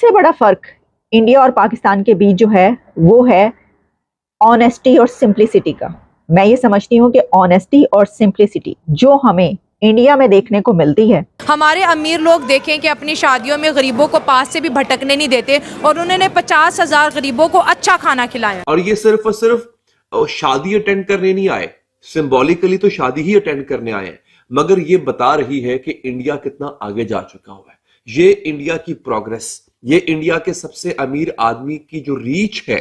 सबसे बड़ा फर्क इंडिया और पाकिस्तान के बीच जो है वो है ऑनेस्टी और सिंप्लिसिटी का। मैं ये समझती हूँ कि ऑनेस्टी और सिंप्लिसिटी जो हमें इंडिया में देखने को मिलती है। हमारे अमीर लोग देखें कि अपनी शादियों में गरीबों को पास से भी भटकने नहीं देते और उन्होंने 50,000 गरीबों को अच्छा खाना खिलाया। और ये सिर्फ और सिर्फ शादी अटेंड करने नहीं आए, सिंबॉलिकली तो शादी ही अटेंड करने आए हैं, मगर ये बता रही है कि इंडिया कितना आगे जा चुका हुआ है। ये इंडिया की प्रोग्रेस, ये इंडिया के सबसे अमीर आदमी की जो रीच है,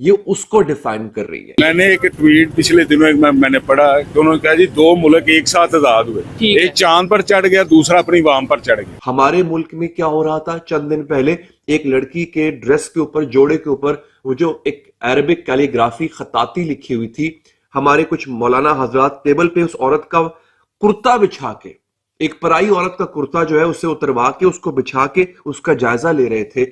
ये उसको डिफाइन कर रही है। मैंने एक ट्वीट पिछले दिनों मैंने पढ़ा कि उन्होंने कहा जी 2 मुल्क एक साथ आजाद हुए, एक चांद पर चढ़ गया, दूसरा अपनी वाम पर चढ़ गया। हमारे मुल्क में क्या हो रहा था चंद दिन पहले, एक लड़की के ड्रेस के ऊपर, जोड़े के ऊपर वो जो एक अरबिक कैलीग्राफी खताती लिखी हुई थी, हमारे कुछ मौलाना हजरात टेबल पे उस औरत का कुर्ता बिछा के, एक पराई औरत का कुर्ता जो है उसे उतरवा के उसको बिछा के उसका जायजा ले रहे थे।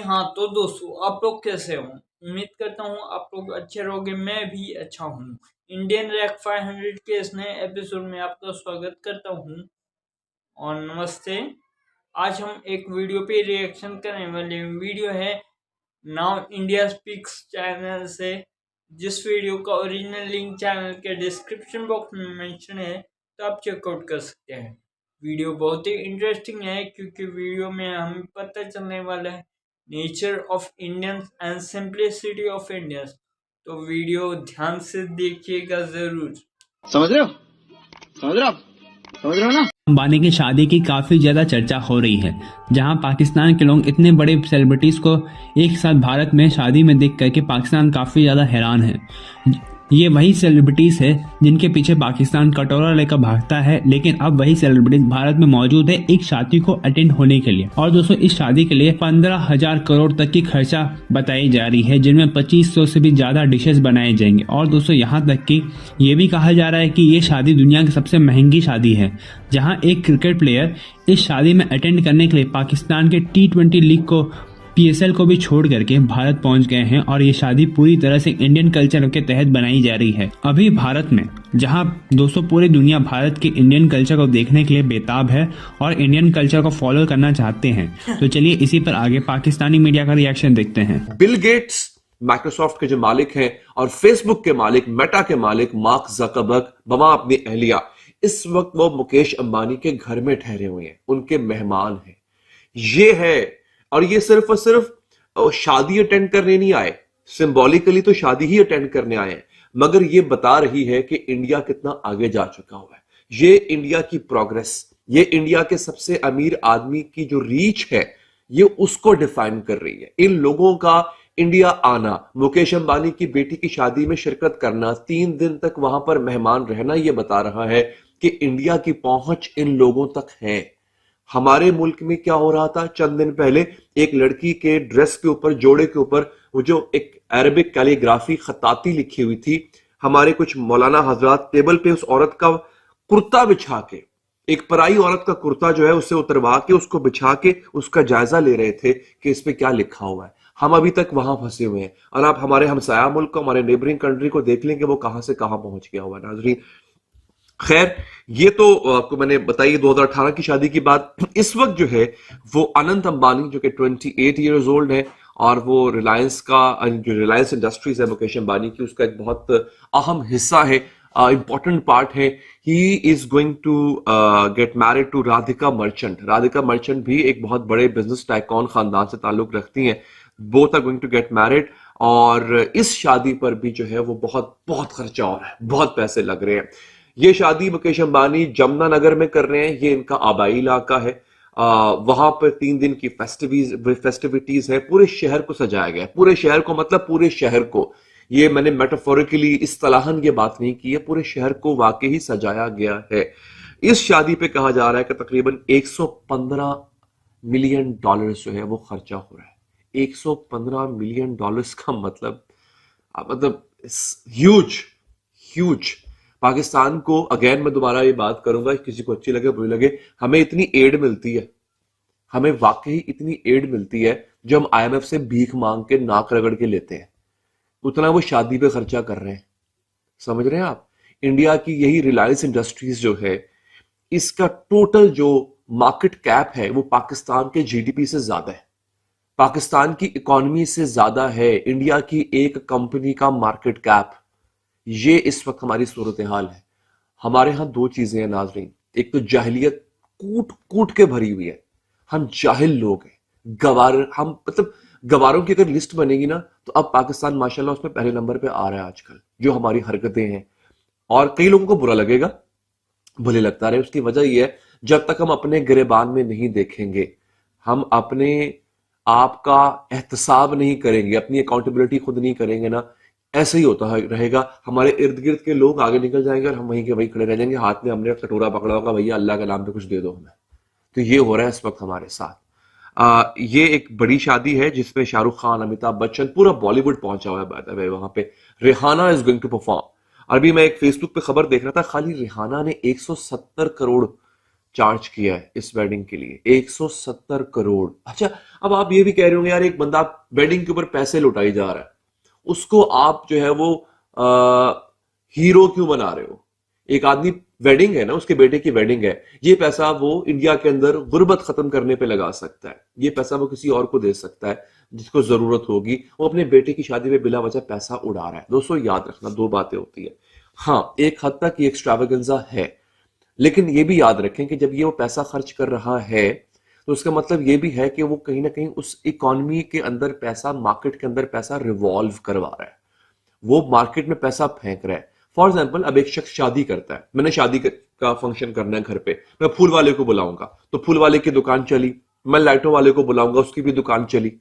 हाँ तो दोस्तों, आप लोग कैसे हो? उम्मीद करता हूँ आप लोग अच्छे रहोगे, मैं भी अच्छा हूँ। इंडियन रैक 500 के इस नए एपिसोड में आपका स्वागत करता हूँ और नमस्ते। आज हम एक वीडियो पे रिएक्शन करने वाले। वीडियो है नाउ इंडिया स्पीक्स चैनल से, जिस वीडियो का ओरिजिनल लिंक चैनल के डिस्क्रिप्शन बॉक्स में मेंशन है, तो आप चेकआउट कर सकते हैं। वीडियो बहुत ही इंटरेस्टिंग है क्योंकि वीडियो में हमें पता चलने वाला है nature of Indians and simplicity of Indians. तो वीडियो ध्यान से देखिएगा जरूर। समझ रहे हो? समझ रहे हो? समझ रहे हो ना? अंबानी की शादी की काफी ज्यादा चर्चा हो रही है, जहां पाकिस्तान के लोग इतने बड़े सेलिब्रिटीज को एक साथ भारत में शादी में देख करके पाकिस्तान काफी ज्यादा हैरान है। ये वही सेलिब्रिटीज है जिनके पीछे पाकिस्तान कटोरा लेकर भागता है, लेकिन अब वही सेलिब्रिटीज भारत में मौजूद है एक शादी को अटेंड होने के लिए। और दोस्तों, इस शादी के लिए 15,000 करोड़ तक की खर्चा बताई जा रही है, जिनमें 2500 से भी ज्यादा डिशेस बनाए जाएंगे। और दोस्तों, यहाँ तक कि ये भी कहा जा रहा है कि ये शादी दुनिया की सबसे महंगी शादी है, जहाँ एक क्रिकेट प्लेयर इस शादी में अटेंड करने के लिए पाकिस्तान के T20 लीग को, PSL को भी छोड़ करके भारत पहुंच गए हैं। और ये शादी पूरी तरह से इंडियन कल्चर के तहत बनाई जा रही है। अभी भारत में, जहां दोस्तों पूरी दुनिया भारत के इंडियन कल्चर को देखने के लिए बेताब है और इंडियन कल्चर को फॉलो करना चाहते हैं, तो चलिए इसी पर आगे पाकिस्तानी मीडिया का रिएक्शन देखते हैं। बिल गेट्स माइक्रोसॉफ्ट के जो मालिक हैं और फेसबुक के मालिक, मेटा के मालिक मार्क जकरबर्ग बमा अपनी अहलिया, इस वक्त वो मुकेश अंबानी के घर में ठहरे हुए हैं, उनके मेहमान हैं। ये है, और ये सिर्फ और सिर्फ शादी अटेंड करने नहीं आए, सिंबॉलिकली तो शादी ही अटेंड करने आए हैं, मगर ये बता रही है कि इंडिया कितना आगे जा चुका हुआ है। ये इंडिया की प्रोग्रेस, ये इंडिया के सबसे अमीर आदमी की जो रीच है, ये उसको डिफाइन कर रही है। इन लोगों का इंडिया आना, मुकेश अंबानी की बेटी की शादी में शिरकत करना, 3 दिन तक वहां पर मेहमान रहना, ये बता रहा है कि इंडिया की पहुंच इन लोगों तक है। हमारे मुल्क में क्या हो रहा था चंद दिन पहले, एक लड़की के ड्रेस के ऊपर, जोड़े के ऊपर वो जो एक अरबिक कैलीग्राफी खताती लिखी हुई थी, हमारे कुछ मौलाना हजरात टेबल पे उस औरत का कुर्ता बिछा के, एक पराई औरत का कुर्ता जो है उसे उतरवा के उसको बिछा के उसका जायजा ले रहे थे कि इस पे क्या लिखा हुआ है। हम अभी तक वहां फंसे हुए हैं और आप हमारे हमसाया मुल्क को, हमारे नेबरिंग कंट्री को देख लेंगे वो कहां से कहां पहुंच गया हुआ। नाजरीन, खैर, ये तो आपको मैंने बताई 2018 की शादी की बात। इस वक्त जो है वो अनंत अंबानी, जो कि 28 ईयर्स ओल्ड है, और वो रिलायंस का, जो रिलायंस इंडस्ट्रीज है मुकेश अंबानी की, उसका एक बहुत अहम हिस्सा है, इंपॉर्टेंट पार्ट है। He is going to get married to Radhika Merchant. Radhika Merchant भी एक बहुत बड़े बिजनेस टाइकॉन खानदान से ताल्लुक रखती हैं। Both are going to get married, और इस शादी पर भी जो है वो बहुत बहुत खर्चा हो रहा है, बहुत पैसे लग रहे हैं। ये शादी मुकेश अंबानी जमुनानगर में कर रहे हैं, ये इनका आबाई इलाका है। वहां पर 3 दिन की फेस्टिविटीज है, पूरे शहर को सजाया गया है। पूरे शहर को मतलब पूरे शहर को, ये मैंने मेटाफोरिकली इस्तलाहन ये बात नहीं की है, पूरे शहर को वाकई ही सजाया गया है। इस शादी पे कहा जा रहा है कि तकरीबन $115 मिलियन जो है वो खर्चा हो रहा है। $115 मिलियन का मतलब ह्यूज। पाकिस्तान को, अगेन मैं दोबारा ये बात करूंगा, किसी को अच्छी लगे बुरी लगे, हमें इतनी एड मिलती है, हमें वाकई इतनी एड मिलती है जो हम IMF से भीख मांग के, नाक रगड़ के लेते हैं, उतना वो शादी पे खर्चा कर रहे हैं। समझ रहे हैं आप? इंडिया की यही रिलायंस इंडस्ट्रीज जो है, इसका टोटल जो मार्केट कैप है वो पाकिस्तान के जीडीपी से ज्यादा है, पाकिस्तान की इकोनॉमी से ज्यादा है इंडिया की एक कंपनी का मार्केट कैप। ये इस वक्त हमारी सूरत हाल है। हमारे यहां दो चीजें हैं नाजरीन, एक तो जाहिलियत कूट कूट के भरी हुई है, हम जाहिल लोग हैं, गवार, हम मतलब गवारों की अगर लिस्ट बनेगी ना तो अब पाकिस्तान माशाल्लाह उसमें पहले नंबर पे आ रहा है आजकल, जो हमारी हरकतें हैं। और कई लोगों को बुरा लगेगा, भले लगता रहे, उसकी वजह यह है जब तक हम अपने गिरेबान में नहीं देखेंगे, हम अपने आप का एहतसाब नहीं करेंगे, अपनी अकाउंटेबिलिटी खुद नहीं करेंगे ना, ऐसे ही होता रहेगा। हमारे इर्द गिर्द के लोग आगे निकल जाएंगे और हम वहीं के वहीं खड़े रह जाएंगे, हाथ में हमने कटोरा पकड़ा होगा, भैया अल्लाह के नाम पे कुछ दे दो हमें। तो ये हो रहा है इस वक्त हमारे साथ। ये एक बड़ी शादी है जिसमें शाहरुख खान, अमिताभ बच्चन, पूरा बॉलीवुड पहुंचा हुआ है। बाय द वे वहां पे Rihanna is going to perform. अभी मैं एक फेसबुक पे खबर देख रहा था, खाली रिहाना ने 170 करोड़ चार्ज किया है इस वेडिंग के लिए, 170 करोड़। अच्छा, अब आप ये भी कह रहे होंगे यार एक बंदा वेडिंग के ऊपर पैसे लुटाई जा रहा है, उसको आप जो है वो हीरो क्यों बना रहे हो? एक आदमी, वेडिंग है ना, उसके बेटे की वेडिंग है, ये पैसा वो इंडिया के अंदर गुर्बत खत्म करने पे लगा सकता है, ये पैसा वो किसी और को दे सकता है जिसको जरूरत होगी। वो अपने बेटे की शादी में बिला वजह पैसा उड़ा रहा है। दोस्तों याद रखना, दो बातें होती है। हाँ, एक हद तक ये एक्स्ट्रावेगेंजा है, लेकिन ये भी याद रखें कि जब ये वो पैसा खर्च कर रहा है तो उसका मतलब ये भी है कि वो कहीं ना कहीं उस इकोनॉमी के अंदर पैसा, मार्केट के अंदर पैसा रिवॉल्व करवा रहा है, वो मार्केट में पैसा फेंक रहा है। फॉर एग्जाम्पल, अब एक शख्स शादी करता है, मैंने शादी का फंक्शन करना है घर पे, मैं फूल वाले को बुलाऊंगा तो फूल वाले की दुकान चली, मैं लाइटों वाले को बुलाऊंगा उसकी भी दुकान चली,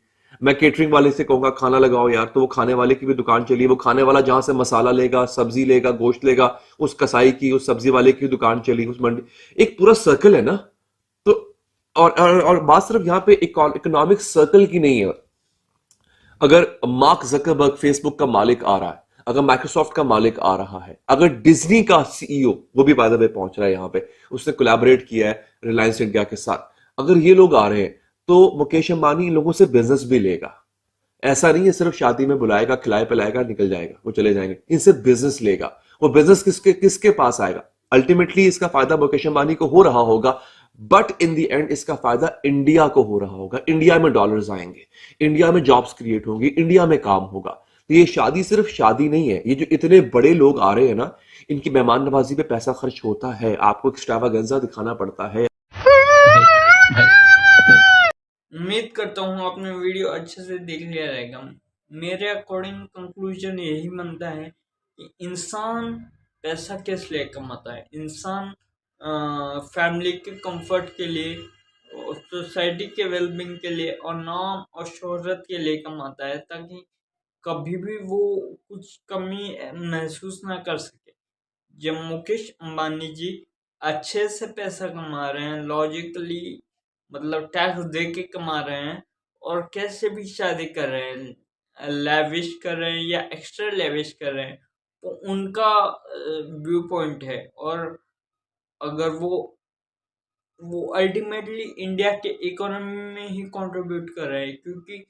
मैं केटरिंग वाले से कहूंगा खाना लगाओ यार, तो वो खाने वाले की भी दुकान चली, वो खाने वाला जहां से मसाला लेगा, सब्जी लेगा, गोश्त लेगा, उस कसाई की, उस सब्जी वाले की दुकान चली, उस मंडी, एक पूरा सर्कल है ना। तो और बात सिर्फ यहाँ पे इकोनॉमिक सर्कल की नहीं है। अगर मार्क जकरबर्ग फेसबुक का मालिक आ रहा है, अगर माइक्रोसॉफ्ट का मालिक आ रहा है, अगर डिज्नी का सीईओ, वो भी बाय द वे पहुंच रहा है यहाँ पे, उसने कोलैबोरेट किया है रिलायंस इंडिया के साथ, अगर ये लोग आ रहे हैं तो मुकेश अंबानी इन लोगों से बिजनेस भी लेगा। ऐसा नहीं है सिर्फ शादी में बुलाएगा, खिलाए पिलाएगा, निकल जाएगा, वो चले जाएंगे, इनसे बिजनेस लेगा। वो बिजनेस किसके किसके पास आएगा? अल्टीमेटली इसका फायदा मुकेश अंबानी को हो रहा होगा, बट इन द एंड इसका फायदा इंडिया को हो रहा होगा। इंडिया में डॉलर्स आएंगे, इंडिया में जॉब्स क्रिएट होंगी, इंडिया में काम होगा। तो ये शादी सिर्फ शादी नहीं है, ये जो इतने बड़े लोग आ रहे हैं ना, इनकी मेहमान नवाजी पे पैसा खर्च होता है, आपको एक्स्ट्रावागेंजा दिखाना पड़ता है। उम्मीद करता हूँ आपने वीडियो अच्छे से देख लिया रहेगा। मेरे अकॉर्डिंग कंक्लूजन यही बनता है कि इंसान पैसा किस लिए कमाता है। इंसान फैमिली के कंफर्ट के लिए, सोसाइटी के वेलबींग के लिए और नाम और शोहरत के लिए कमाता है, ताकि कभी भी वो कुछ कमी महसूस ना कर सके। जब मुकेश अंबानी जी अच्छे से पैसा कमा रहे हैं, लॉजिकली मतलब टैक्स दे के कमा रहे हैं, और कैसे भी शादी कर रहे हैं, लेविश कर रहे हैं या एक्स्ट्रा लेविश कर रहे हैं, तो उनका व्यू पॉइंट है। और अगर वो अल्टीमेटली इंडिया के इकोनॉमी में ही कंट्रीब्यूट कर रहे हैं, क्योंकि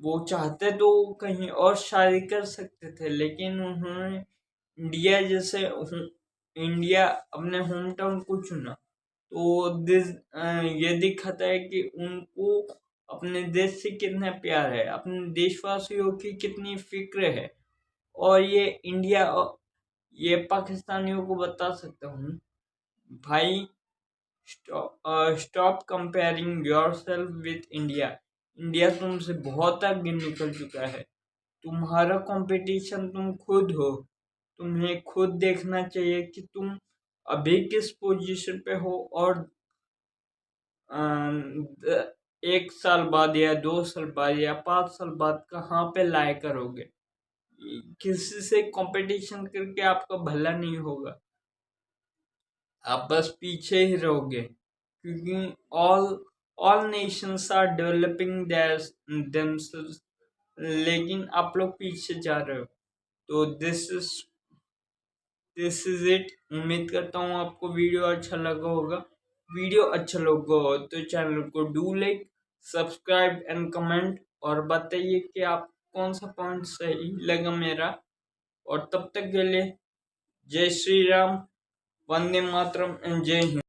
वो चाहते तो कहीं और शादी कर सकते थे, लेकिन उन्होंने इंडिया जैसे इंडिया अपने होम टाउन को चुना। तो ये दिखाता है कि उनको अपने देश से कितना प्यार है, अपने देशवासियों की कितनी फिक्र है। और ये पाकिस्तानियों को बता सकता हूँ, भाई stop comparing yourself with India. India तुमसे बहुत आगे निकल चुका है, तुम्हारा कंपटीशन तुम खुद हो। तुम्हें खुद देखना चाहिए कि तुम अभी किस पोजीशन पे हो, और 1 साल बाद या 2 साल बाद या 5 साल बाद कहाँ पे लाए करोगे। किसी से कंपटीशन करके आपका भला नहीं होगा, आप बस पीछे ही रहोगे, क्योंकि all nations are developing themselves, लेकिन आप लोग पीछे जा रहे हो। तो दिस इज इट। उम्मीद करता हूँ आपको वीडियो अच्छा लगा होगा। वीडियो अच्छा लगा हो तो चैनल को do like, subscribe and comment, और बताइए कि आप कौन सा पॉइंट सही लगा मेरा। और तब तक के लिए जय श्री राम, वंदे मातरम एंड जय हिंद।